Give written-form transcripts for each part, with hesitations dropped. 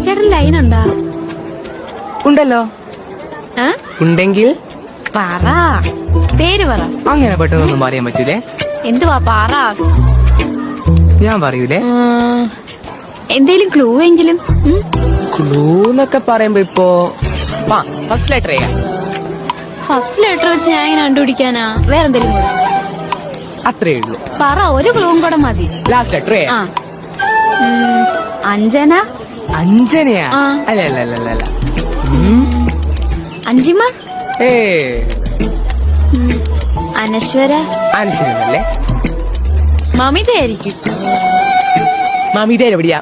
ചേട്ടൻ ലൈനുണ്ടോ? ഉണ്ടല്ലോ. ഉണ്ടെങ്കിൽ പറ, പേര് പറ. അങ്ങനെ പെട്ടെന്നൊന്നും പറയാൻ പറ്റൂലേ. എന്തുവാ പറ. ഞാൻ പറയൂലേ. എന്തേലും ക്ലൂ എങ്കിലും. ക്ലൂ എന്നൊക്കെ പറയുമ്പോ ഇപ്പോ ഫസ്റ്റ് ലെറ്റർ ചെയ്യാം. ഫസ്റ്റ് ലെറ്റർ വെച്ച് ഞാൻ ഇങ്ങനെ കണ്ടുപിടിക്കാനാ? വേറെന്തേലും കൂടെ അത്രേ ഉള്ളൂ. പറ, ഒരു ക്ലൂവും കൂടെ മതി. ലാസ്റ്റ് ലെറ്റർ ചെയ്യാം. അഞ്ജന. അഞ്ജനയാ? അല്ല അല്ല അല്ല അല്ല. അഞ്ചിമ. ഏ അനശ്വര. അനശ്വരല്ലേ? മമിതയായിരിക്കും. മമിത എവിടെയാ?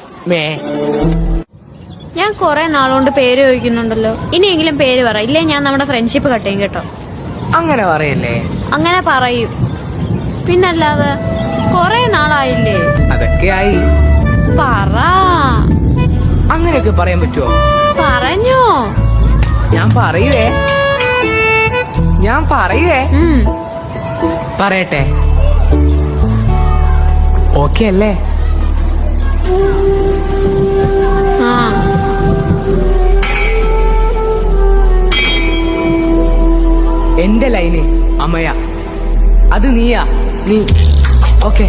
ഞാൻ കൊറേ നാളുകൊണ്ട് പേര് ചോദിക്കുന്നുണ്ടല്ലോ. ഇനിയെങ്കിലും പേര് പറ, ഇല്ലേ ഞാൻ നമ്മുടെ ഫ്രണ്ട്ഷിപ്പ് കട്ട് ചെയ്യും കേട്ടോ. അങ്ങനെ പറയല്ലേ. അങ്ങനെ പറയും, പിന്നല്ലാതെ. കൊറേ നാളായില്ലേ. അതൊക്കെ ആയി. പറ. അങ്ങനെയൊക്കെ പറയാൻ പറ്റുമോ? പറഞ്ഞോ. ഞാൻ പറയുവേ. പറയട്ടെ. ഓക്കെ അല്ലേ? എന്റെ ലൈന് അമ്മയാ, അത് നീയാ. നീ ഓക്കെ.